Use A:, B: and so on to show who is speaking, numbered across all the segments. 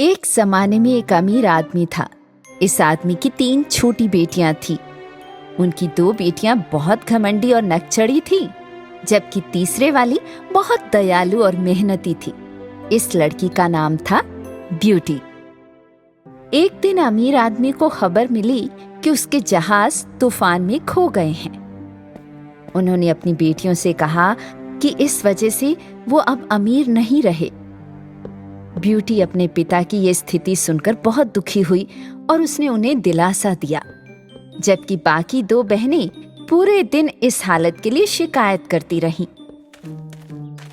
A: एक जमाने में एक अमीर आदमी था। इस आदमी की 3 छोटी बेटियां थीं। उनकी 2 बेटियां बहुत घमंडी और नकचड़ी थीं, जबकि तीसरे वाली बहुत दयालु और मेहनती थी। इस लड़की का नाम था ब्यूटी। एक दिन अमीर आदमी को खबर मिली कि उसके जहाज तूफान में खो गए हैं। उन्होंने अपनी बेटियों से कहा कि इस वजह से वो अब अमीर नहीं रहे। ब्यूटी अपने पिता की ये स्थिति सुनकर बहुत दुखी हुई और उसने उन्हें दिलासा दिया, जबकि बाकी 2 बहनें पूरे दिन इस हालत के लिए शिकायत करती रहीं।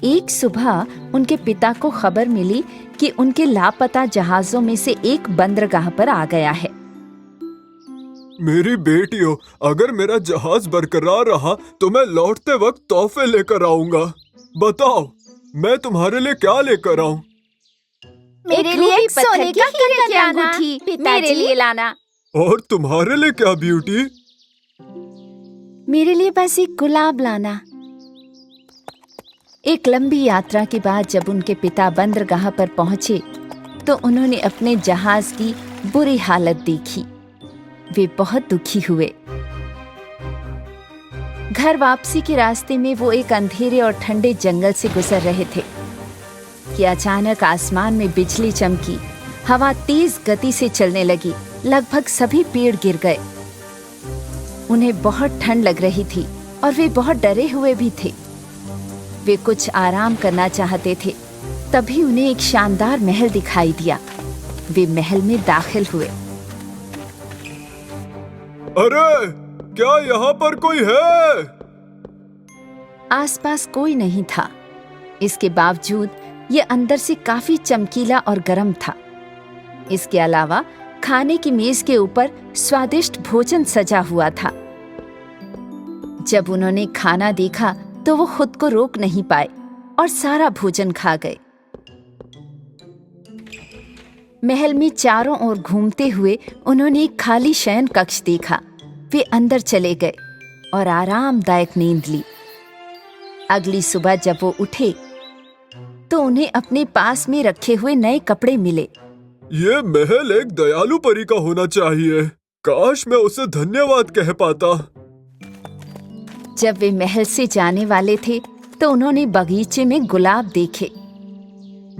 A: एक सुबह उनके पिता को खबर मिली कि उनके लापता जहाजों में से एक बंदरगाह पर आ गया है।
B: मेरी बेटियों, अगर मेरा जहाज बरकरार रहा तो मैं लौटते वक्त तोहफे लेकर आऊंगा। बताओ, मैं तुम्हारे लिए क्या लेकर आऊं?
A: मेरे लिए एक सोने का हीरे की अंगूठी मेरे लिए लाना।
B: और तुम्हारे लिए क्या ब्यूटी?
A: मेरे लिए बस एक गुलाब लाना। एक लंबी यात्रा के बाद जब उनके पिता बंदरगाह पर पहुंचे तो उन्होंने अपने जहाज की बुरी हालत देखी। वे बहुत दुखी हुए। घर वापसी के रास्ते में वो एक अंधेरे और ठंडे जंगल से गुजर रहे थे कि अचानक आसमान में बिजली चमकी। हवा तेज गति से चलने लगी। लगभग सभी पेड़ गिर गए। उन्हें बहुत ठंड लग रही थी और वे बहुत डरे हुए भी थे। वे कुछ आराम करना चाहते थे, तभी उन्हें एक शानदार महल दिखाई दिया। वे महल में दाखिल हुए।
B: अरे, क्या यहाँ पर कोई है?
A: आसपास कोई नहीं था। इसके बावजूद ये अंदर से काफी चमकीला और गर्म था। इसके अलावा खाने की मेज के ऊपर स्वादिष्ट भोजन सजा हुआ था। जब उन्होंने खाना देखा तो वो खुद को रोक नहीं पाए और सारा भोजन खा गए। महल में चारों ओर घूमते हुए उन्होंने एक खाली शयन कक्ष देखा। वे अंदर चले गए और आरामदायक नींद ली। अगली सुबह जब वो उठे तो उन्हें अपने पास में रखे हुए नए कपड़े मिले।
B: ये महल एक दयालु परी का होना चाहिए। काश मैं उसे धन्यवाद कह पाता।
A: जब वे महल से जाने वाले थे तो उन्होंने बगीचे में गुलाब देखे।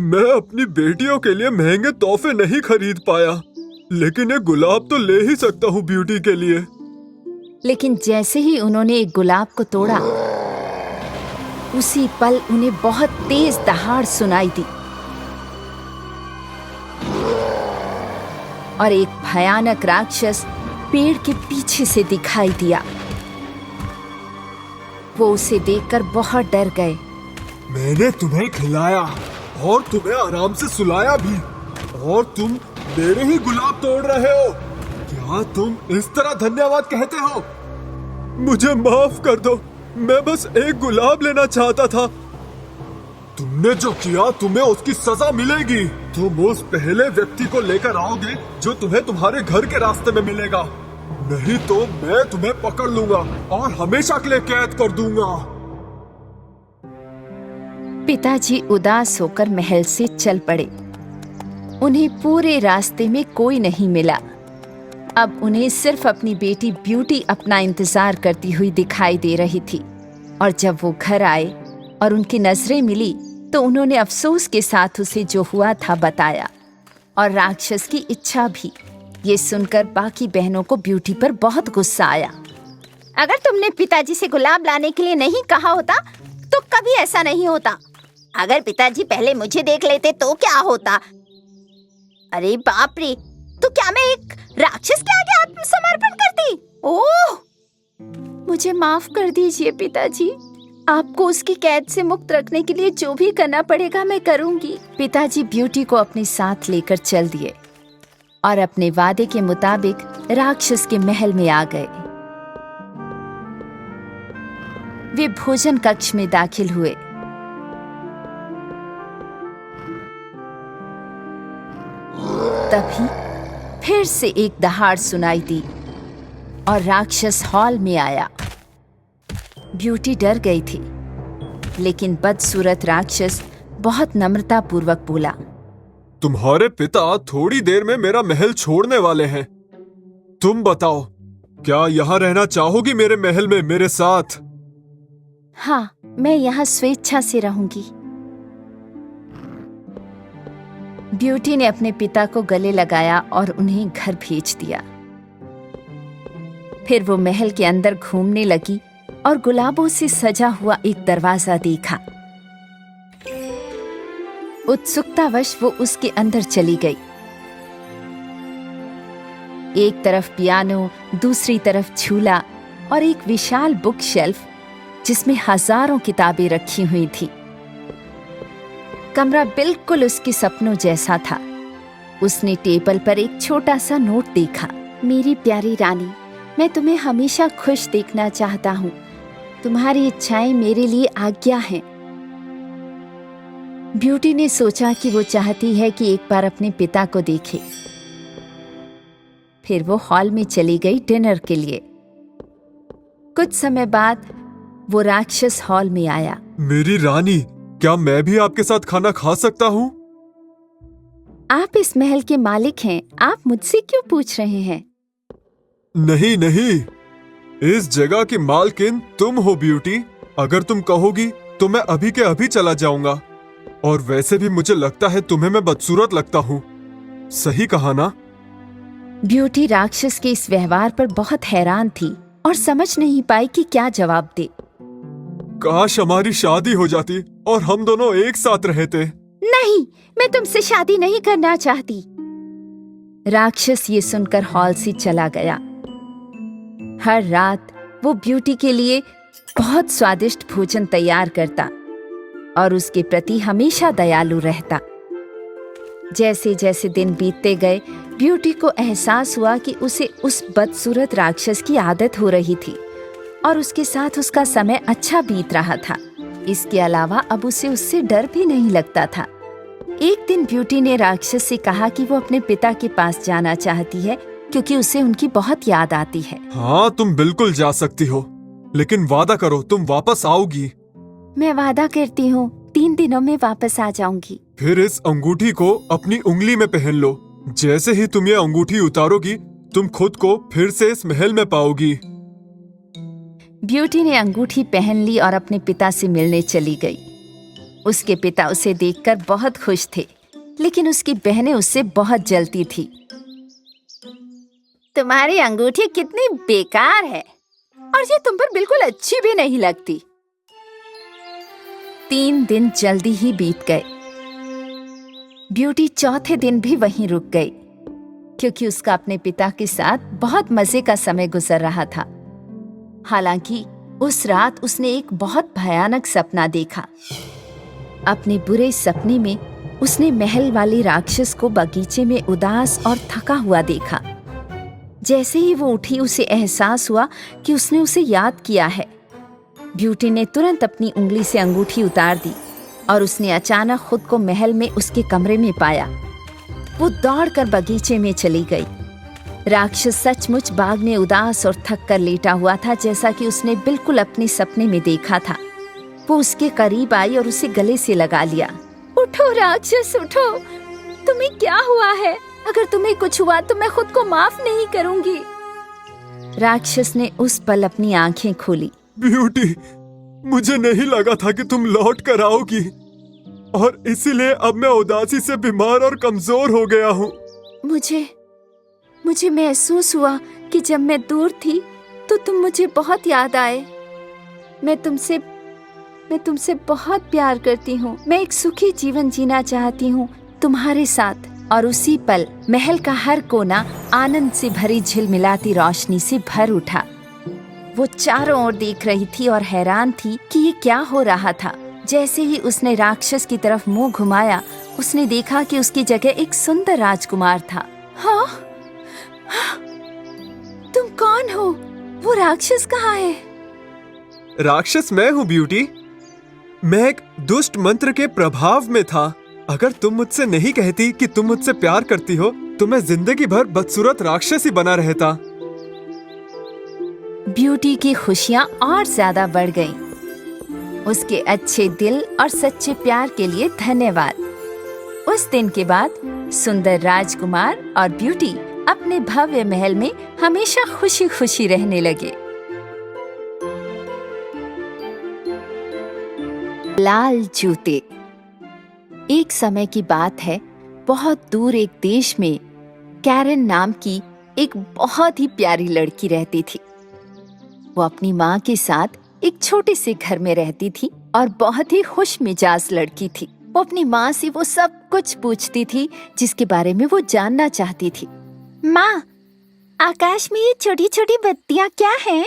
B: मैं अपनी बेटियों के लिए महंगे तोहफे नहीं खरीद पाया, लेकिन एक गुलाब तो ले ही सकता हूँ ब्यूटी के लिए।
A: लेकिन जैसे ही उन्होंने एक गुलाब को तोड़ा, उसी पल उन्हें बहुत तेज दहाड़ सुनाई दी और एक भयानक राक्षस पेड़ के पीछे से दिखाई दिया। वो उसे देखकर बहुत डर गए।
B: मैंने तुम्हें खिलाया और तुम्हें आराम से सुलाया भी, और तुम मेरे ही गुलाब तोड़ रहे हो। क्या तुम इस तरह धन्यवाद कहते हो? मुझे माफ कर दो, मैं बस एक गुलाब लेना चाहता था। तुमने जो किया तुम्हें उसकी सजा मिलेगी। तुम उस पहले व्यक्ति को लेकर आओगे जो तुम्हें तुम्हारे घर के रास्ते में मिलेगा, नहीं तो मैं तुम्हें पकड़ लूंगा और हमेशा के लिए कैद कर दूंगा।
A: पिताजी उदास होकर महल से चल पड़े। उन्हें पूरे रास्ते में कोई नहीं मिला। अब उन्हें सिर्फ अपनी बेटी ब्यूटी अपना इंतजार करती हुई दिखाई दे रही थी। और जब वो घर आए और उनकी नजरें मिली तो उन्होंने अफसोस के साथ उसे जो हुआ था बताया, और राक्षस की इच्छा भी। ये सुनकर बाकी बहनों को ब्यूटी पर बहुत गुस्सा आया।
C: अगर तुमने पिताजी से गुलाब लाने के लिए नहीं कहा होता तो कभी ऐसा नहीं होता। अगर पिताजी पहले मुझे देख लेते तो क्या होता? अरे बाप रे, तो क्या मैं एक राक्षस के आगे आत्मसमर्पण करती? ओह,
A: मुझे माफ कर दीजिए पिताजी। आपको उसकी कैद से मुक्त रखने के लिए जो भी करना पड़ेगा मैं करूंगी। पिताजी ब्यूटी को अपने साथ लेकर चल दिए और अपने वादे के मुताबिक राक्षस के महल में आ गए। वे भोजन कक्ष में दाखिल हुए। तभी फिर से एक दहाड़ सुनाई दी और राक्षस हॉल में आया। ब्यूटी डर गई थी, लेकिन बदसूरत राक्षस बहुत नम्रतापूर्वक बोला,
B: तुम्हारे पिता थोड़ी देर में मेरा महल छोड़ने वाले हैं। तुम बताओ, क्या यहाँ रहना चाहोगी मेरे महल में मेरे साथ?
A: हाँ, मैं यहाँ स्वेच्छा से रहूंगी। ब्यूटी ने अपने पिता को गले लगाया और उन्हें घर भेज दिया। फिर वो महल के अंदर घूमने लगी और गुलाबों से सजा हुआ एक दरवाजा देखा। उत्सुकतावश वो उसके अंदर चली गई। एक तरफ पियानो, दूसरी तरफ झूला और एक विशाल बुक शेल्फ जिसमें हजारों किताबें रखी हुई थी। कमरा बिल्कुल उसके सपनों जैसा था। उसने टेबल पर एक छोटा सा नोट देखा। मेरी प्यारी रानी, मैं तुम्हें हमेशा खुश देखना चाहता हूँ। तुम्हारी इच्छाएं मेरे लिए आज्ञा हैं। ब्यूटी ने सोचा कि वो चाहती है कि एक बार अपने पिता को देखे। फिर वो हॉल में चली गई डिनर के लिए। कुछ समय बाद वो राक्षस हॉल में आया।
B: मेरी रानी, क्या मैं भी आपके साथ खाना खा सकता हूँ?
A: आप इस महल के मालिक हैं, आप मुझसे क्यों पूछ रहे हैं?
B: नहीं नहीं, इस जगह की मालकिन तुम हो ब्यूटी। अगर तुम कहोगी तो मैं अभी के अभी चला जाऊंगा। और वैसे भी मुझे लगता है तुम्हें मैं बदसूरत लगता हूँ। सही कहा ना?
A: ब्यूटी राक्षस के इस व्यवहार पर बहुत हैरान थी और समझ नहीं पाई कि क्या जवाब दे।
B: काश हमारी शादी हो जाती और हम दोनों एक साथ रहते।
A: नहीं, मैं तुमसे शादी नहीं करना चाहती। राक्षस ये सुनकर हॉल से चला गया। हर रात वो ब्यूटी के लिए बहुत स्वादिष्ट भोजन तैयार करता और उसके प्रति हमेशा दयालु रहता। जैसे जैसे दिन बीतते गए, ब्यूटी को एहसास हुआ कि उसे उस बदसूरत राक्षस की आदत हो रही थी और उसके साथ उसका समय अच्छा बीत रहा था। इसके अलावा अब उसे उससे डर भी नहीं लगता था। एक दिन ब्यूटी ने राक्षस से कहा कि वो अपने पिता के पास जाना चाहती है क्योंकि उसे उनकी बहुत याद आती है।
B: हाँ, तुम बिल्कुल जा सकती हो, लेकिन वादा करो तुम वापस आओगी।
A: मैं वादा करती हूँ, 3 दिनों में वापस आ जाऊंगी।
B: फिर इस अंगूठी को अपनी उंगली में पहन लो। जैसे ही तुम ये अंगूठी उतारोगी, तुम खुद को फिर से इस महल में पाओगी।
A: ब्यूटी ने अंगूठी पहन ली और अपने पिता से मिलने चली गई। उसके पिता उसे देखकर बहुत खुश थे, लेकिन उसकी बहनें उससे बहुत जलती थी।
C: तुम्हारी अंगूठी कितनी बेकार है
A: और ये तुम पर बिल्कुल अच्छी भी नहीं लगती। 3 दिन जल्दी ही बीत गए। ब्यूटी चौथे दिन भी वहीं रुक गई क्योंकि उसका अपने पिता के साथ बहुत मजे का समय गुजर रहा था। हालांकि उस रात उसने एक बहुत भयानक सपना देखा। अपने बुरे सपने में उसने महल वाले राक्षस को बगीचे में उदास और थका हुआ देखा। जैसे ही वो उठी, उसे एहसास हुआ कि उसने उसे याद किया है। ब्यूटी ने तुरंत अपनी उंगली से अंगूठी उतार दी और उसने अचानक खुद को महल में उसके कमरे में पाया। वो दौड़कर बगीचे में चली गई। राक्षस सचमुच बाग में उदास और थक कर लेटा हुआ था, जैसा कि उसने बिल्कुल अपने सपने में देखा था। वो उसके करीब आई और उसे गले से लगा लिया। उठो राक्षस, उठो, तुम्हें क्या हुआ है? अगर तुम्हें कुछ हुआ तो मैं खुद को माफ नहीं करूंगी। राक्षस ने उस पल अपनी आंखें खोली।
B: ब्यूटी, मुझे नहीं लगा था कि तुम लौट कर आओगी और इसीलिए अब मैं उदासी से बीमार और कमजोर हो गया हूँ।
A: मुझे महसूस हुआ कि जब मैं दूर थी तो तुम मुझे बहुत याद आए। मैं तुमसे बहुत प्यार करती हूँ। मैं एक सुखी जीवन जीना चाहती हूँ तुम्हारे साथ। और उसी पल महल का हर कोना आनंद से भरी झिलमिलाती रोशनी से भर उठा। वो चारों ओर देख रही थी और हैरान थी कि ये क्या हो रहा था। जैसे ही उसने राक्षस की तरफ मुंह घुमाया, उसने देखा कि उसकी जगह एक सुंदर राजकुमार था। हाँ? तुम कौन हो? वो राक्षस कहाँ है?
B: राक्षस मैं हूँ ब्यूटी। मैं एक दुष्ट मंत्र के प्रभाव में था। अगर तुम मुझसे नहीं कहती कि तुम मुझसे प्यार करती हो तो मैं जिंदगी भर बदसूरत राक्षस ही बना रहता।
A: ब्यूटी की खुशियाँ और ज्यादा बढ़ गईं। उसके अच्छे दिल और सच्चे प्यार के लिए धन्यवाद। उस दिन के बाद सुंदर राजकुमार और ब्यूटी अपने भव्य महल में हमेशा खुशी खुशी रहने लगे। लाल जूते। एक समय की बात है, बहुत दूर एक देश में कैरन नाम की एक बहुत ही प्यारी लड़की रहती थी। वो अपनी माँ के साथ एक छोटे से घर में रहती थी और बहुत ही खुश मिजाज लड़की थी। वो अपनी माँ से वो सब कुछ पूछती थी जिसके बारे में वो जानना चाहती थी।
C: माँ, आकाश में ये छोटी छोटी बत्तियाँ क्या हैं?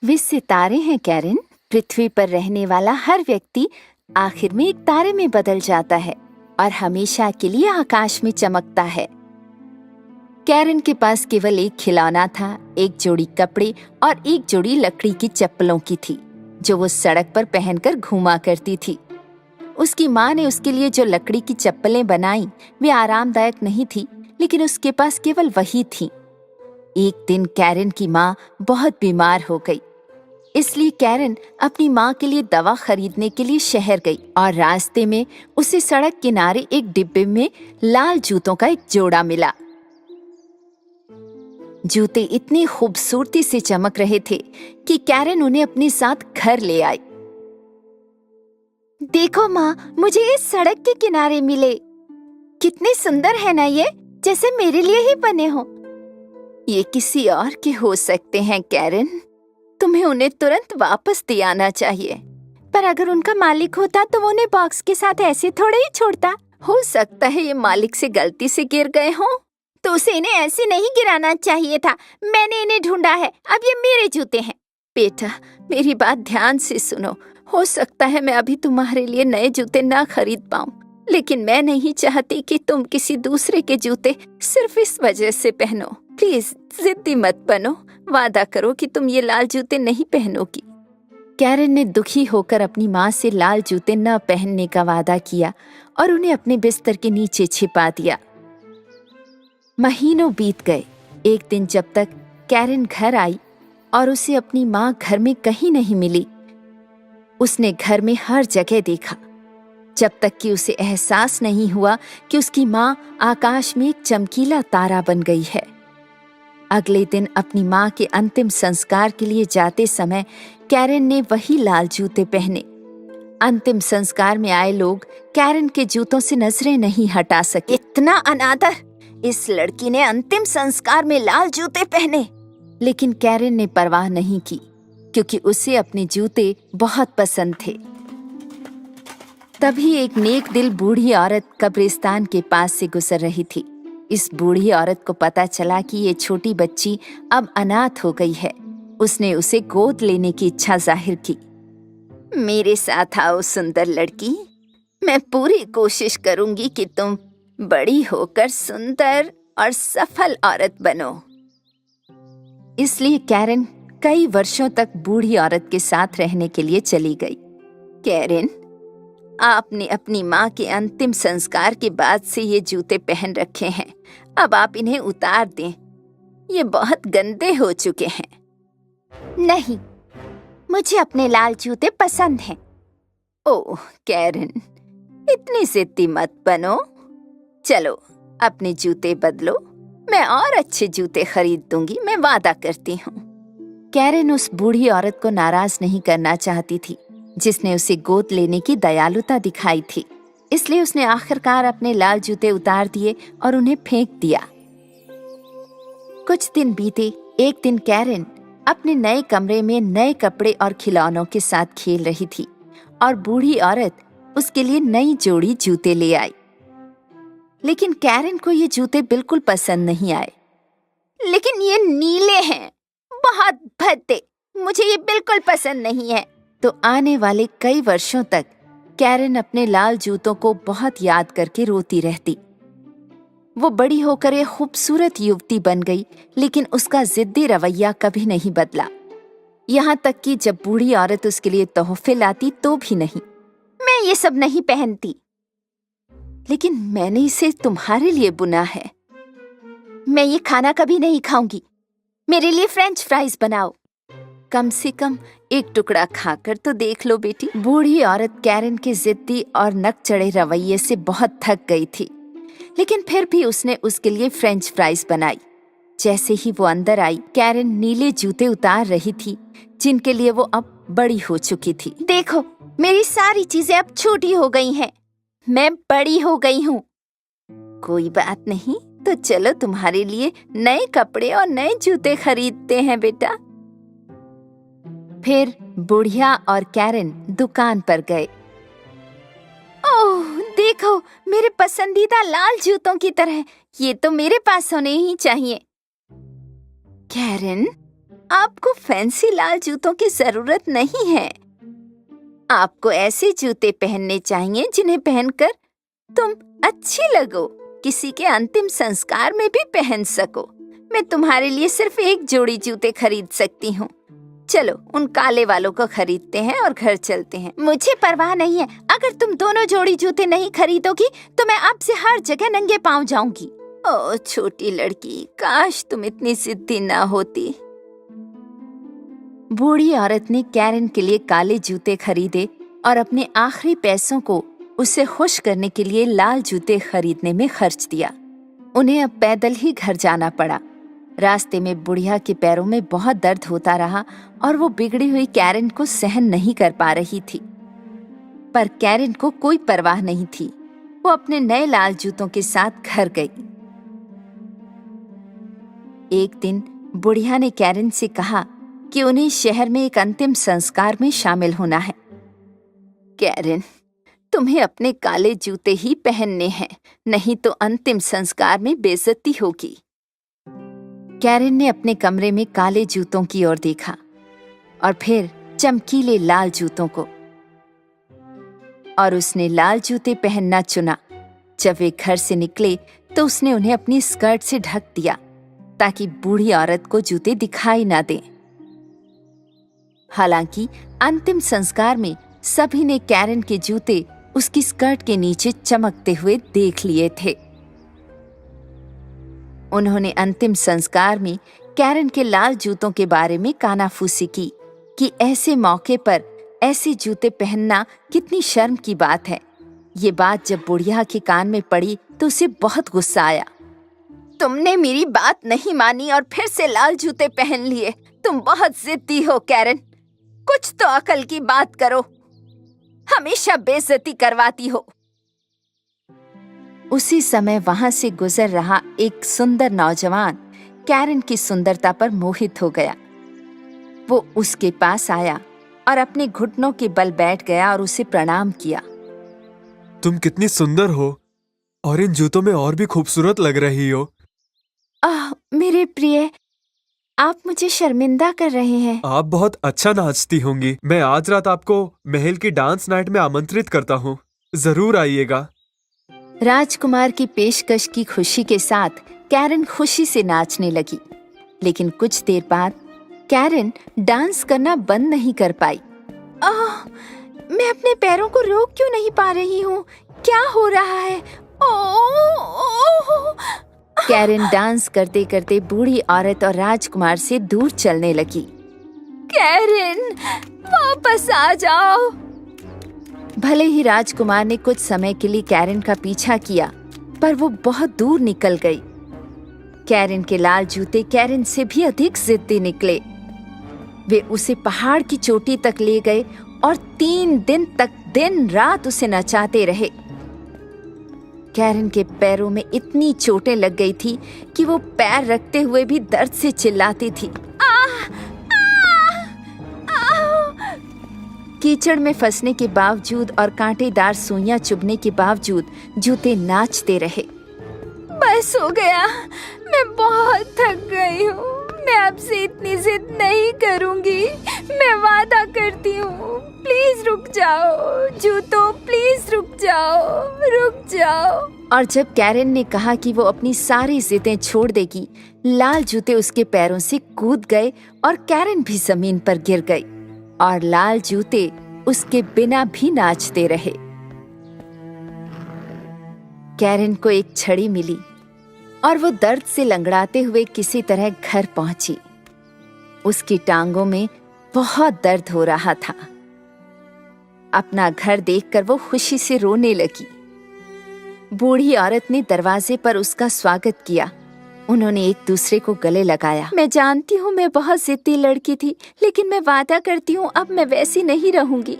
A: वे सितारे हैं कैरन। पृथ्वी पर रहने वाला हर व्यक्ति आखिर में एक तारे में बदल जाता है और हमेशा के लिए आकाश में चमकता है। कैरन के पास केवल एक खिलौना था, एक जोड़ी कपड़े और एक जोड़ी लकड़ी की चप्पलों की थी जो वो सड़क पर पहनकर घूमा करती थी। उसकी माँ ने उसके लिए जो लकड़ी की चप्पलें बनाई वे आरामदायक नहीं थी, लेकिन उसके पास केवल वही थी। एक दिन कैरन की माँ बहुत बीमार हो गई, इसलिए कैरन अपनी माँ के लिए दवा खरीदने के लिए शहर गई और रास्ते में उसे सड़क किनारे एक डिब्बे में लाल जूतों का एक जोड़ा मिला। जूते इतनी खूबसूरती से चमक रहे थे कि कैरन उन्हें अपने साथ घर ले आई।
C: देखो माँ, मुझे इस सड़क के किनारे मिले। कितने सुंदर है ना ये, जैसे मेरे लिए ही बने हो।
A: ये किसी और के हो सकते हैं कैरन, तुम्हें उन्हें तुरंत वापस दे आना चाहिए।
C: पर अगर उनका मालिक होता तो वो उन्हें बॉक्स के साथ ऐसे थोड़े ही छोड़ता।
A: हो सकता है ये मालिक से गलती से गिर गए हों।
C: तो उसे इन्हें ऐसे नहीं गिराना चाहिए था। मैंने इन्हें ढूंढा है, अब ये मेरे जूते हैं।
A: बेटा, मेरी बात ध्यान से सुनो। हो सकता है मैं अभी तुम्हारे लिए नए जूते ना खरीद पाऊं, लेकिन मैं नहीं चाहती कि तुम किसी दूसरे के जूते सिर्फ इस वजह से पहनो। प्लीज जिद्दी मत बनो, वादा करो कि तुम ये लाल जूते नहीं पहनोगी। कैरन ने दुखी होकर अपनी माँ से लाल जूते न पहनने का वादा किया और उन्हें अपने बिस्तर के नीचे छिपा दिया। महीनों बीत गए। एक दिन जब तक कैरन घर आई और उसे अपनी माँ घर में कहीं नहीं मिली, उसने घर में हर जगह देखा, जब तक कि उसे एहसास नहीं हुआ कि उसकी माँ आकाश में एक चमकीला तारा बन गई है। अगले दिन अपनी माँ के अंतिम संस्कार के लिए जाते समय कैरन ने वही लाल जूते पहने। अंतिम संस्कार में आए लोग कैरन के जूतों से नजरें नहीं हटा सके।
C: इतना अनादर! इस लड़की ने अंतिम संस्कार में लाल जूते पहने।
A: लेकिन कैरन ने परवाह नहीं की, क्योंकि उसे अपने जूते बहुत पसंद थे। तभी एक नेक दिल बूढ़ी औरत कब्रिस्तान के पास से गुजर रही थी। इस बूढ़ी औरत को पता चला कि ये छोटी बच्ची अब अनाथ हो गई है। उसने उसे गोद लेने की इच्छा जाहिर की।
C: मेरे साथ आओ सुंदर लड़की, मैं पूरी कोशिश करूंगी कि तुम बड़ी होकर सुंदर और सफल औरत बनो।
A: इसलिए कैरन कई वर्षों तक बूढ़ी औरत के साथ रहने के लिए चली गई।
C: कैरन, आपने अपनी माँ के अंतिम संस्कार के बाद से ये जूते पहन रखे हैं, अब आप इन्हें उतार दें। ये बहुत गंदे हो चुके हैं। नहीं, मुझे अपने लाल जूते पसंद हैं।
A: ओह कैरन, इतनी जिद्दी मत बनो। चलो अपने जूते बदलो, मैं और अच्छे जूते खरीद दूंगी, मैं वादा करती हूँ। कैरन उस बूढ़ी औरत को नाराज नहीं करना चाहती थी, जिसने उसे गोद लेने की दयालुता दिखाई थी। इसलिए उसने आखिरकार अपने लाल जूते उतार दिए और उन्हें फेंक दिया। कुछ दिन बीते। एक दिन कैरन अपने नए कमरे में नए कपड़े और खिलौनों के साथ खेल रही थी और बूढ़ी औरत उसके लिए नई जोड़ी जूते ले आई। लेकिन कैरन को ये जूते बिल्कुल पसंद नहीं आए।
C: लेकिन ये नीले हैं, बहुत भद्दे, मुझे ये बिल्कुल पसंद नहीं है।
A: तो आने वाले कई वर्षों तक कैरन अपने लाल जूतों को बहुत याद करके रोती रहती। वो बड़ी होकर एक खूबसूरत युवती बन गई, लेकिन उसका जिद्दी रवैया कभी नहीं बदला। यहाँ तक कि जब बूढ़ी औरत उसके लिए तोहफे लाती तो भी नहीं।
C: मैं ये सब नहीं पहनती।
A: लेकिन मैंने इसे तुम्हारे लिए बुना है।
C: मैं ये खाना कभी नहीं खाऊंगी। मेरे लिए फ्रेंच फ्राइज बनाओ।
A: कम से कम एक टुकड़ा खाकर तो देख लो बेटी। बूढ़ी औरत कैरन के जिद्दी और नक चढ़े रवैये से बहुत थक गई थी। लेकिन फिर भी उसने उसके लिए फ्रेंच फ्राइज बनाई। जैसे ही वो अंदर आई, कैरन नीले जूते उतार रही थी जिनके लिए वो अब बड़ी हो चुकी थी।
C: देखो, मेरी सारी चीजें अब छोटी हो गई हैं। मैं बड़ी हो गई हूँ।
A: कोई बात नहीं, तो चलो तुम्हारे लिए नए कपड़े और नए जूते खरीदते हैं बेटा। फिर बुढ़िया और कैरन दुकान पर गए।
C: ओह, देखो, मेरे पसंदीदा लाल जूतों की तरह। ये तो मेरे पास होने ही चाहिए।
A: कैरन, आपको फैंसी लाल जूतों की जरूरत नहीं है। आपको ऐसे जूते पहनने चाहिए जिन्हें पहनकर तुम अच्छी लगो, किसी के अंतिम संस्कार में भी पहन सको। मैं तुम्हारे लिए सिर्फ एक जोड़ी जूते खरीद सकती हूँ। चलो उन काले वालों को खरीदते हैं और घर चलते हैं।
C: मुझे परवाह नहीं है। अगर तुम दोनों जोड़ी जूते नहीं खरीदोगी तो मैं अब से हर जगह नंगे पांव जाऊंगी।
A: ओ छोटी लड़की, काश तुम इतनी जिद्दी ना होती। बूढ़ी औरत ने कैरन के लिए काले जूते खरीदे और अपने आखिरी पैसों को उसे खुश करने के लिए लाल जूते खरीदने में खर्च दिया। उन्हें अब पैदल ही घर जाना पड़ा। रास्ते में बुढ़िया के पैरों में बहुत दर्द होता रहा और वो बिगड़ी हुई कैरन को सहन नहीं कर पा रही थी। पर कैरन को कोई परवाह नहीं थी। वो अपने नए लाल जूतों के साथ घर गई। एक दिन बुढ़िया ने कैरन से कहा कि उन्हें शहर में एक अंतिम संस्कार में शामिल होना है। कैरन, तुम्हें अपने काले जूते ही पहनने हैं, नहीं तो अंतिम संस्कार में बेइज्जती होगी। कैरन ने अपने कमरे में काले जूतों की ओर देखा और फिर चमकीले लाल जूतों को, और उसने लाल जूते पहनना चुना। जब वे घर से निकले तो उसने उन्हें अपनी स्कर्ट से ढक दिया ताकि बूढ़ी औरत को जूते दिखाई ना दें। हालांकि अंतिम संस्कार में सभी ने कैरन के जूते उसकी स्कर्ट के नीचे चमकते हुए देख लिए थे। उन्होंने अंतिम संस्कार में कैरन के लाल जूतों के बारे में कानाफूसी की कि ऐसे मौके पर ऐसे जूते पहनना कितनी शर्म की बात है। ये बात जब बुढ़िया के कान में पड़ी तो उसे बहुत गुस्सा आया। तुमने मेरी बात नहीं मानी और फिर से लाल जूते पहन लिए। तुम बहुत जिद्दी हो कैरन, कुछ तो अकल की बात करो। हमेशा बेइज्जती करवाती हो। उसी समय वहां से गुजर रहा एक सुंदर नौजवान कैरन की सुंदरता पर मोहित हो गया। वो उसके पास आया और अपने घुटनों के बल बैठ गया और उसे प्रणाम किया।
B: तुम कितनी सुंदर हो और इन जूतों में और भी खूबसूरत लग रही हो।
A: मेरे प्रिय, आप मुझे शर्मिंदा कर रहे हैं।
B: आप बहुत अच्छा नाचती होंगी। मैं आज रात आपको महल की डांस नाइट में आमंत्रित करता हूँ, जरूर आइएगा।
A: राजकुमार की पेशकश की खुशी के साथ कैरन खुशी से नाचने लगी, लेकिन कुछ देर बाद कैरन डांस करना बंद नहीं कर पाई। मैं अपने पैरों को रोक क्यों नहीं पा रही हूँ? क्या हो रहा है? कैरन डांस करते करते बूढ़ी औरत और राजकुमार से दूर चलने लगी। कैरन, वापस आ जाओ। भले ही राजकुमार ने कुछ समय के लिए कैरन का पीछा किया, पर वो बहुत दूर निकल गई। कैरन के लाल जूते कैरन से भी अधिक जिद्दी निकले। वे उसे पहाड़ की चोटी तक ले गए और 3 दिन तक दिन रात उसे नचाते रहे। कैरन के पैरों में इतनी चोटें लग गई थी कि वो पैर रखते हुए भी दर्द से चिल्लाती थी। कीचड़ में फंसने के बावजूद और कांटेदार सुइयां चुभने के बावजूद जूते नाचते रहे। बस हो गया, मैं बहुत थक गई हूँ। मैं अब से इतनी जिद नहीं करूँगी। मैं वादा करती हूँ। प्लीज रुक जाओ जूतों, प्लीज रुक जाओ, रुक जाओ। और जब कैरन ने कहा कि वो अपनी सारी जिदें छोड़ देगी, लाल जूते उसके पैरों से कूद गए और कैरन भी जमीन पर गिर गई और लाल जूते उसके बिना भी नाचते रहे। कैरन को एक छड़ी मिली और वो दर्द से लंगड़ाते हुए किसी तरह घर पहुंची। उसकी टांगों में बहुत दर्द हो रहा था। अपना घर देखकर वो खुशी से रोने लगी। बूढ़ी औरत ने दरवाजे पर उसका स्वागत किया। उन्होंने एक दूसरे को गले लगाया। मैं जानती हूँ मैं बहुत जिद्दी लड़की थी, लेकिन मैं वादा करती हूँ अब मैं वैसी नहीं रहूंगी।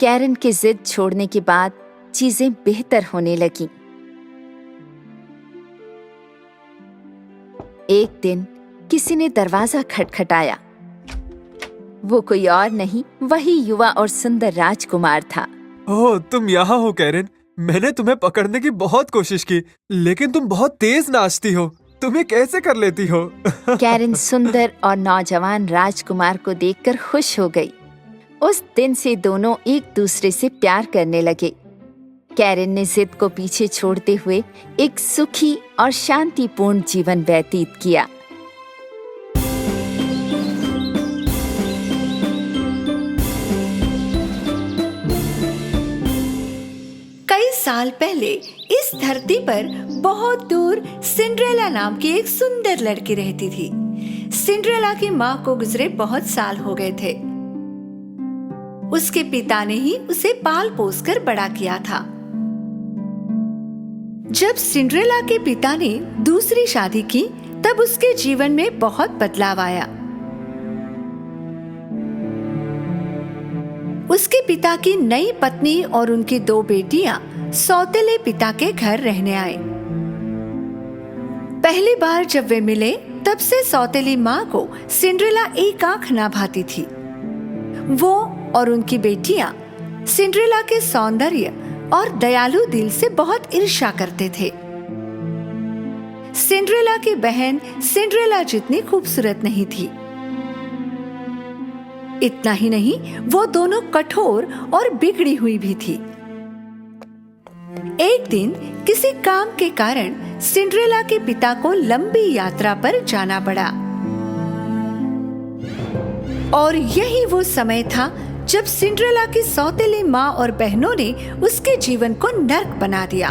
A: कैरन की जिद छोड़ने के बाद चीजें बेहतर होने लगीं। एक दिन किसी ने दरवाजा खटखटाया। वो कोई और नहीं, वही युवा और सुंदर राजकुमार था।
B: ओह, तुम यहाँ हो कैरन। मैंने तुम्हें पकड़ने की बहुत कोशिश की, लेकिन तुम बहुत तेज नाचती हो। तुम्हें कैसे कर लेती हो?
A: कैरन सुंदर और नौजवान राजकुमार को देखकर खुश हो गई। उस दिन से दोनों एक दूसरे से प्यार करने लगे। कैरन ने जिद को पीछे छोड़ते हुए एक सुखी और शांतिपूर्ण जीवन व्यतीत किया।
D: कई साल पहले इस धरती पर बहुत दूर सिंड्रेला नाम की एक सुंदर लड़की रहती थी। सिंड्रेला की माँ को गुजरे बहुत साल हो गए थे। उसके पिता ने ही उसे पाल पोस कर बड़ा किया था। जब सिंड्रेला के पिता ने दूसरी शादी की, तब उसके जीवन में बहुत बदलाव आया। उसके पिता की नई पत्नी और उनकी 2 बेटियां सौतेले पिता के घर रहने आए। पहली बार जब वे मिले, तब से सौतेली माँ को सिंड्रेला एक आंख ना भाती थी। वो और उनकी बेटियां सिंड्रेला के सौंदर्य और दयालु दिल से बहुत ईर्ष्या करते थे। सिंड्रेला की बहन सिंड्रेला जितनी खूबसूरत नहीं थी। इतना ही नहीं, वो दोनों कठोर और बिगड़ी हुई भी थी। एक दिन किसी काम के कारण सिंड्रेला के पिता को लंबी यात्रा पर जाना पड़ा, और यही वो समय था जब सिंड्रेला की सौतेली माँ और बहनों ने उसके जीवन को नर्क बना दिया।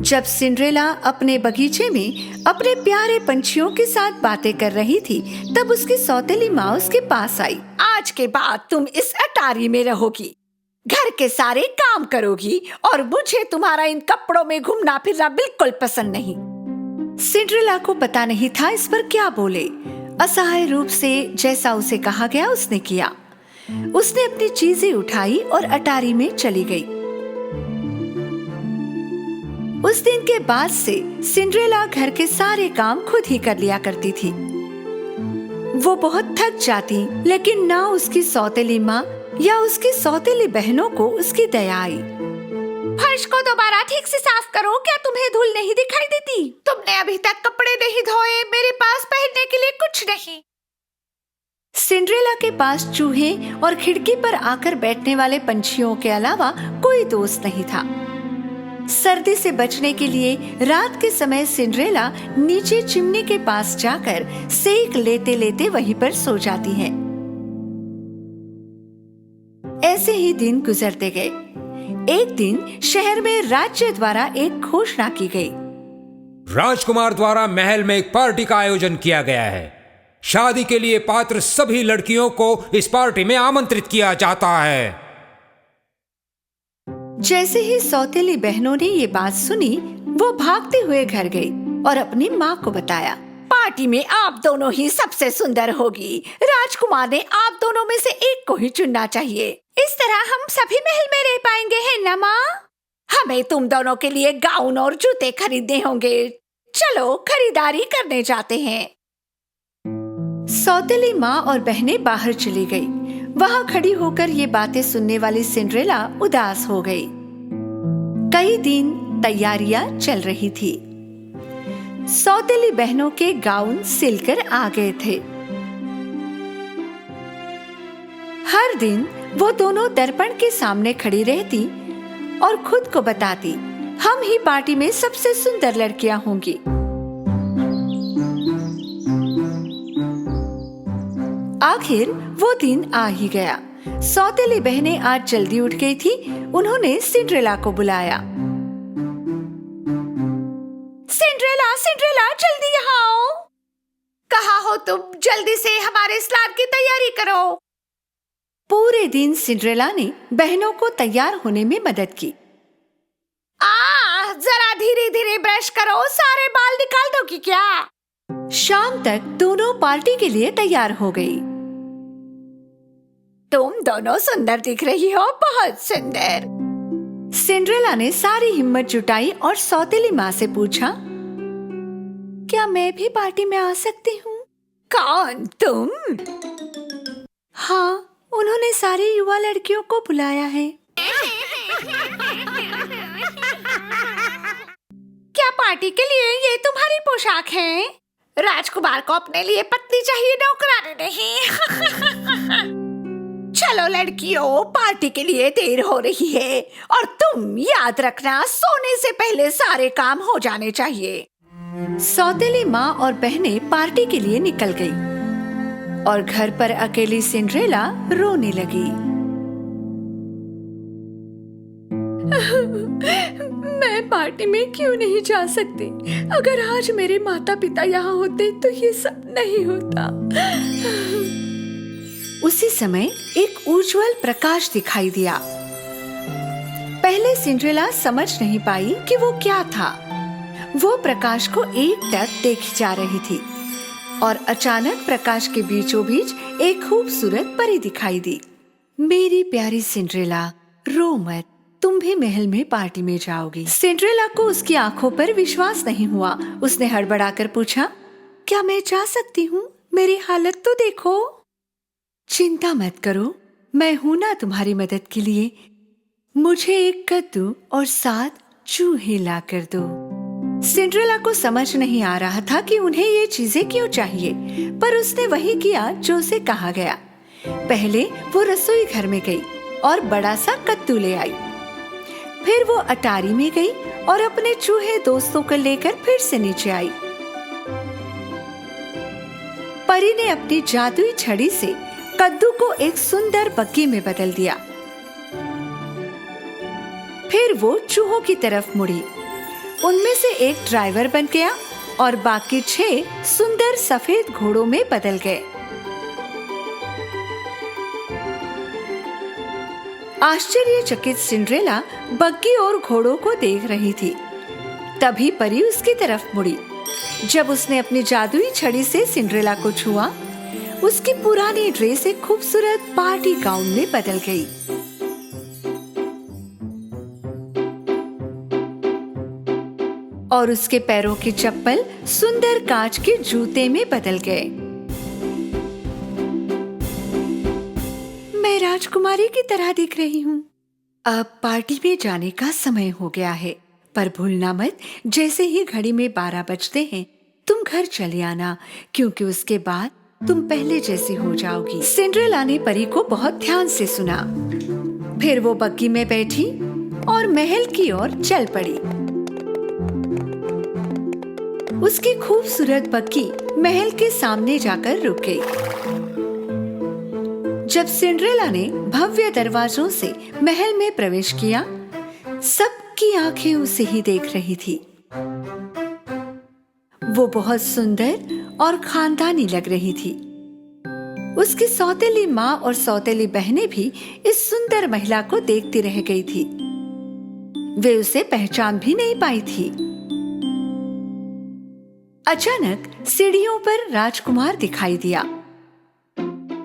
D: जब सिंड्रेला अपने बगीचे में अपने प्यारे पंछियों के साथ बातें कर रही थी, तब उसकी सौतेली माँ उसके पास आई। आज के बाद तुम इस अटारी में रहोगी, घर के सारे काम करोगी, और मुझे तुम्हारा इन कपड़ों में घूमना फिरना बिल्कुल पसंद नहीं। सिंड्रेला को पता नहीं था इस पर क्या बोले। असहाय रूप से जैसा उसे कहा गया उसने किया। उसने अपनी चीजें उठाई और अटारी में चली गई। उस दिन के बाद से सिंड्रेला घर के सारे काम खुद ही कर लिया करती थी। वो बहुत थक जाती, लेकिन ना उसकी सौतेली माँ या उसकी सौतेली बहनों को उसकी दया आई। फर्श को दोबारा ठीक से साफ करो, क्या तुम्हें धूल नहीं दिखाई देती? तुमने अभी तक कपड़े नहीं धोए, मेरे पास पहनने के लिए कुछ नहीं। सिंड्रेला के पास चूहे और खिड़की पर आकर बैठने वाले पंछियों के अलावा कोई दोस्त नहीं था। सर्दी से बचने के लिए रात के समय सिंड्रेला नीचे चिमनी के पास जाकर सेक लेते लेते वहीं पर सो जाती है। ऐसे ही दिन गुजरते गए। एक दिन शहर में राज्य द्वारा एक घोषणा की गई।
E: राजकुमार द्वारा महल में एक पार्टी का आयोजन किया गया है। शादी के लिए पात्र सभी लड़कियों को इस पार्टी में आमंत्रित किया जाता है।
D: जैसे ही सौतेली बहनों ने ये बात सुनी, वो भागते हुए घर गई और अपनी माँ को बताया। पार्टी में आप दोनों ही सबसे सुंदर होगी। राजकुमार ने आप दोनों में से एक को ही चुनना चाहिए। इस तरह हम सभी महल में रह पाएंगे, है ना माँ? हमें तुम दोनों के लिए गाउन और जूते खरीदने होंगे। चलो खरीदारी करने जाते हैं। सौतेली माँ और बहनें बाहर चली गई। वहाँ खड़ी होकर ये बातें सुनने वाली सिंड्रेला उदास हो गई। कई दिन तैयारियां चल रही थी। सौतेली बहनों के गाउन सिलकर आ गए थे। हर दिन वो दोनों दर्पण के सामने खड़ी रहती और खुद को बताती, हम ही पार्टी में सबसे सुंदर लड़कियां होंगी। आखिर वो दिन आ ही गया। सौतेली बहनें आज जल्दी उठ गई थी। उन्होंने सिंड्रेला को बुलाया। सिंड्रेला, सिंड्रेला, जल्दी यहाँ आओ। कहाँ हो तुम? जल्दी से हमारे स्नान की तैयारी करो। पूरे दिन सिंड्रेला ने बहनों को तैयार होने में मदद की।
F: जरा धीरे धीरे ब्रश करो, सारे बाल निकाल दोगी क्या?
D: शाम तक दोनों पार्टी के लिए तैयार हो गई।
F: तुम दोनों सुंदर दिख रही हो, बहुत सुंदर।
D: सिंड्रेला ने सारी हिम्मत जुटाई और सौतेली माँ से पूछा, क्या मैं भी पार्टी में आ सकती हूँ?
F: कौन, तुम?
D: हाँ, उन्होंने सारी युवा लड़कियों को बुलाया है।
F: क्या पार्टी के लिए ये तुम्हारी पोशाक है? राजकुमार को अपने लिए पत्नी चाहिए, नौकरानी नहीं। चलो लड़कियों, पार्टी के लिए देर हो रही है और तुम याद रखना, सोने से पहले सारे काम हो जाने चाहिए।
D: सौतेली माँ और बहनें पार्टी के लिए निकल गई और घर पर अकेली सिंड्रेला रोने लगी। मैं पार्टी में क्यों नहीं जा सकती? अगर आज मेरे माता पिता यहाँ होते तो ये सब नहीं होता। उसी समय एक उज्जवल प्रकाश दिखाई दिया। पहले सिंड्रेला समझ नहीं पाई कि वो क्या था। वो प्रकाश को एकटक देखी जा रही थी और अचानक प्रकाश के बीचों बीच एक खूबसूरत परी दिखाई दी। मेरी प्यारी सिंड्रेला, रो मत, तुम भी महल में पार्टी में जाओगी। सिंड्रेला को उसकी आंखों पर विश्वास नहीं हुआ। उसने हड़बड़ाकर पूछा, क्या मैं जा सकती हूँ? मेरी हालत तो देखो। चिंता मत करो, मैं हूं ना तुम्हारी मदद के लिए। मुझे एक कद्दू और 7 चूहे ला कर दो। सिंड्रेला को समझ नहीं आ रहा था कि उन्हें ये चीजें क्यों चाहिए, पर उसने वही किया जो उसे कहा गया। पहले वो रसोई घर में गई और बड़ा सा कद्दू ले आई। फिर वो अटारी में गई और अपने चूहे दोस्तों को लेकर फिर से नीचे आई। परी ने अपनी जादुई छड़ी से कद्दू को एक सुंदर बग्गी में बदल दिया। फिर वो चूहों की तरफ मुड़ी। उनमें से एक ड्राइवर बन गया और बाकी 6 सुंदर सफेद घोड़ों में बदल गए। आश्चर्यचकित सिंड्रेला बग्गी और घोड़ों को देख रही थी। तभी परी उसकी तरफ मुड़ी। जब उसने अपनी जादुई छड़ी से सिंड्रेला को छुआ, उसकी पुरानी ड्रेस एक खूबसूरत पार्टी गाउन में बदल गई। और उसके पैरों की चप्पल सुंदर कांच के जूते में बदल गए। मैं राजकुमारी की तरह दिख रही हूँ। अब पार्टी में जाने का समय हो गया है, पर भूलना मत, जैसे ही घड़ी में 12 बजते हैं तुम घर चले आना, क्योंकि उसके बाद तुम पहले जैसी हो जाओगी। सिंड्रेला ने परी को बहुत ध्यान से सुना। फिर वो बग्गी में बैठी और महल की ओर चल पड़ी। उसकी खूबसूरत बग्गी महल के सामने जाकर रुक गई। जब सिंड्रेला ने भव्य दरवाजों से महल में प्रवेश किया, सबकी आंखें उसे ही देख रही थी। वो बहुत सुंदर और खानदानी लग रही थी। उसकी सौतेली माँ और सौतेली बहनें भी इस सुंदर महिला को देखती रह गई थी। वे उसे पहचान भी नहीं पाई थी। अचानक सीढ़ियों पर राजकुमार दिखाई दिया।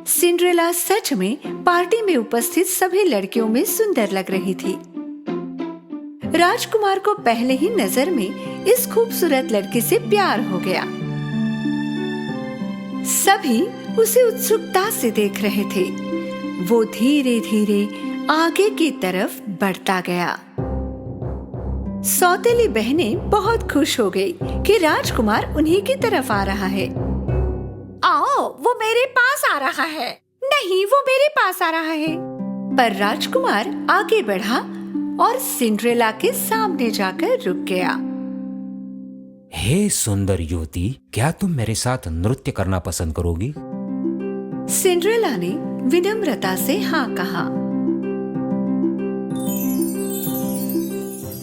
D: सिंड्रेला सच में पार्टी में उपस्थित सभी लड़कियों में सुंदर लग रही थी। राजकुमार को पहले ही नजर में इस खूबसूरत लड़की से प्यार हो गया। सभी उसे उत्सुकता से देख रहे थे। वो धीरे धीरे आगे की तरफ बढ़ता गया। सौतेली बहनें बहुत खुश हो गई कि राजकुमार उन्हीं की तरफ आ रहा है।
F: आओ, वो मेरे पास आ रहा है। नहीं, वो मेरे पास आ रहा है।
D: पर राजकुमार आगे बढ़ा और सिंड्रेला के सामने जाकर रुक गया।
E: हे सुंदर युवती, क्या तुम मेरे साथ नृत्य करना पसंद करोगी?
D: सिंड्रेला ने विनम्रता से हाँ कहा।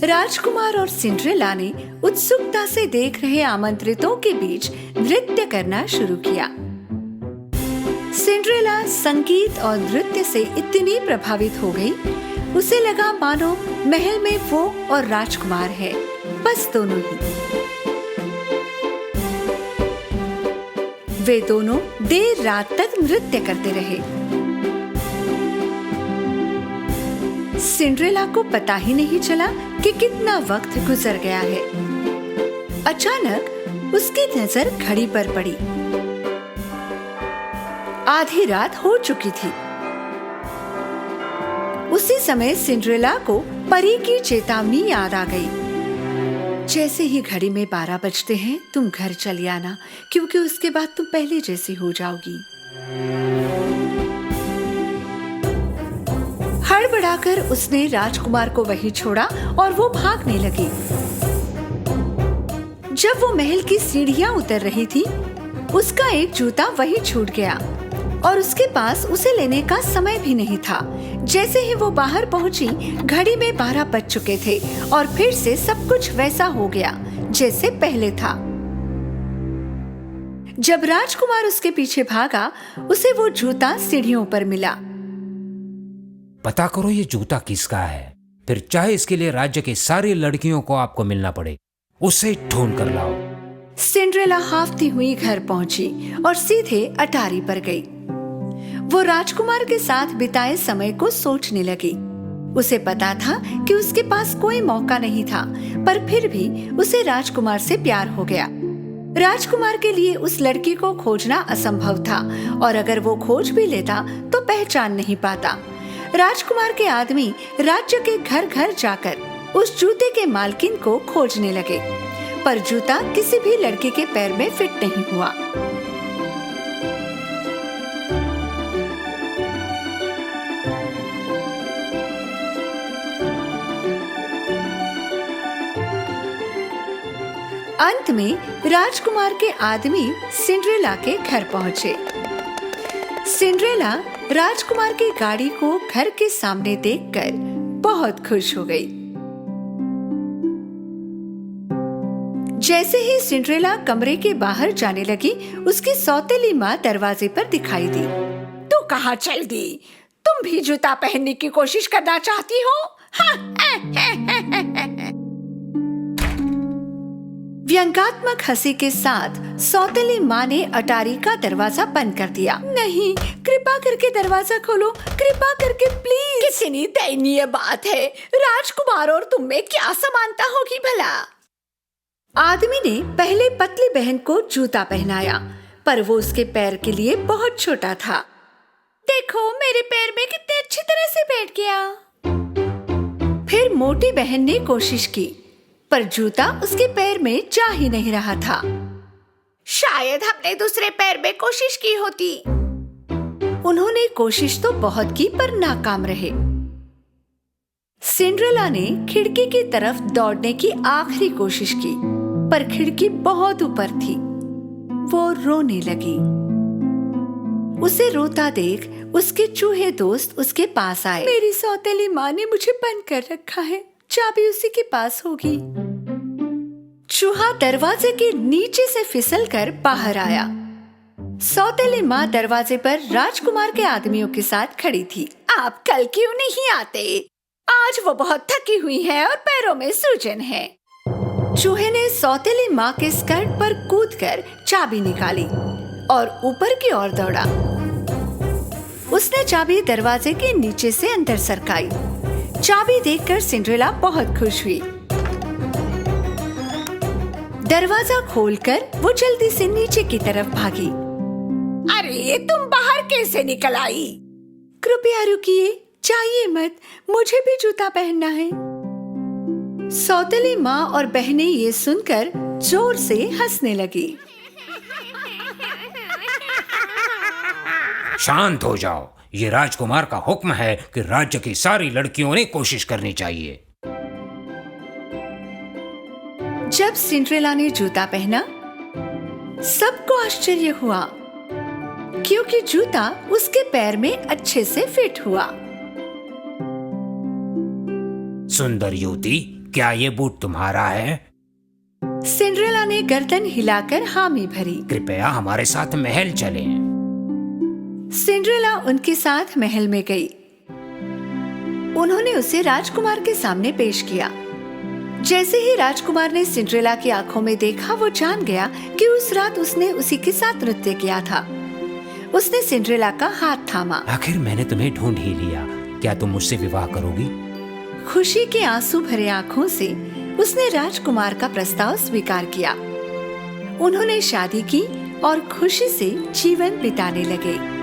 D: राजकुमार और सिंड्रेला ने उत्सुकता से देख रहे आमंत्रितों के बीच नृत्य करना शुरू किया। सिंड्रेला संगीत और नृत्य से इतनी प्रभावित हो गई, उसे लगा मानो महल में वो और राजकुमार है। बस दोनों ही। वे दोनों देर रात तक नृत्य करते रहे। सिंड्रेला को पता ही नहीं चला कि कितना वक्त गुजर गया है। अचानक उसकी नजर घड़ी पर पड़ी। आधी रात हो चुकी थी। उसी समय सिंड्रेला को परी की चेतावनी याद आ गई। जैसे ही घड़ी में 12 बजते हैं तुम घर चली आना, क्योंकि उसके बाद तुम पहले जैसी हो जाओगी। हड़बड़ाकर उसने राजकुमार को वहीं छोड़ा और वो भागने लगी। जब वो महल की सीढ़ियां उतर रही थी, उसका एक जूता वहीं छूट गया और उसके पास उसे लेने का समय भी नहीं था। जैसे ही वो बाहर पहुंची, घड़ी में 12 बज चुके थे और फिर से सब कुछ वैसा हो गया जैसे पहले था। जब राजकुमार उसके पीछे भागा, उसे वो जूता सीढ़ियों पर मिला।
E: पता करो ये जूता किसका है, फिर चाहे इसके लिए राज्य की सारी लड़कियों को आपको मिलना पड़े, उसे ढूंढ कर लाओ।
D: सिंड्रेला हाफती हुई घर पहुंची और सीधे अटारी पर गई। वो राजकुमार के साथ बिताए समय को सोचने लगी। उसे पता था कि उसके पास कोई मौका नहीं था, पर फिर भी उसे राजकुमार से प्यार हो गया। राजकुमार के लिए उस लड़की को खोजना असंभव था, और अगर वो खोज भी लेता तो पहचान नहीं पाता। राजकुमार के आदमी राज्य के घर घर जाकर उस जूते के मालकिन को खोजने लगे, पर जूता किसी भी लड़के के पैर में फिट नहीं हुआ। अंत में राजकुमार के आदमी सिंड्रेला के घर पहुंचे। सिंड्रेला राजकुमार की गाड़ी को घर के सामने देखकर बहुत खुश हो गई। जैसे ही सिंड्रेला कमरे के बाहर जाने लगी, उसकी सौतेली माँ दरवाजे पर दिखाई दी।
F: तू कहाँ चल दी? तुम भी जूता पहनने की कोशिश करना चाहती हो?
D: व्यंग्यात्मक हंसी के साथ सौतेली माँ ने अटारी का दरवाजा बंद कर दिया। नहीं, कृपा करके दरवाजा खोलो, कृपा करके प्लीज।
F: कितनी दयनीय बात है। राजकुमार और तुम में क्या समानता होगी भला?
D: आदमी ने पहले पतली बहन को जूता पहनाया, पर वो उसके पैर के लिए बहुत छोटा था।
F: देखो मेरे पैर में कितने अच्छी तरह से बैठ गया।
D: फिर मोटी बहन ने कोशिश की, पर जूता उसके पैर में जा ही नहीं रहा था।
F: शायद हमने दूसरे पैर में कोशिश की होती।
D: उन्होंने कोशिश तो बहुत की, पर नाकाम रहे। सिंड्रेला ने खिड़की की तरफ दौड़ने की आखिरी कोशिश की, पर खिड़की बहुत ऊपर थी। वो रोने लगी। उसे रोता देख उसके चूहे दोस्त उसके पास आए। मेरी सौतेली माँ ने मुझे बंद कर रखा है, चाबी उसी के पास होगी। चूहा दरवाजे के नीचे से फिसलकर बाहर आया। सौतेली माँ दरवाजे पर राजकुमार के आदमियों के साथ खड़ी थी।
F: आप कल क्यों नहीं आते? आज वो बहुत थकी हुई है और पैरों में सूजन है।
D: चूहे ने सौतेली माँ के स्कर्ट पर कूदकर चाबी निकाली और ऊपर की ओर दौड़ा। उसने चाबी दरवाजे के नीचे से अंदर सरकाई। चाबी देखकर सिंड्रेला बहुत खुश हुई। दरवाजा खोलकर वो जल्दी से नीचे की तरफ भागी।
F: अरे तुम बाहर कैसे निकल आई?
D: कृपया रुकिए, जाइए मत, मुझे भी जूता पहनना है। सौतेली माँ और बहनें ये सुनकर जोर से हंसने लगी।
E: शांत हो जाओ, ये राजकुमार का हुक्म है कि राज्य की सारी लड़कियों ने कोशिश करनी चाहिए।
D: जब सिंड्रेला ने जूता पहना, सबको आश्चर्य हुआ, क्योंकि जूता उसके पैर में अच्छे से फिट हुआ।
E: सुंदर युवती, क्या ये बूट तुम्हारा है?
D: सिंड्रेला ने गर्दन हिलाकर हामी भरी।
E: कृपया हमारे साथ महल चलें।
D: सिंड्रेला उनके साथ महल में गई। उन्होंने उसे राजकुमार के सामने पेश किया। जैसे ही राजकुमार ने सिंड्रेला की आंखों में देखा, वो जान गया कि उस रात उसने उसी के साथ नृत्य किया था। उसने सिंड्रेला का हाथ थामा।
E: आखिर मैंने तुम्हें ढूंढ ही लिया। क्या तुम मुझसे विवाह करोगी?
D: खुशी के आंसू भरे आंखों से उसने राजकुमार का प्रस्ताव स्वीकार किया। उन्होंने शादी की और खुशी से जीवन बिताने लगे।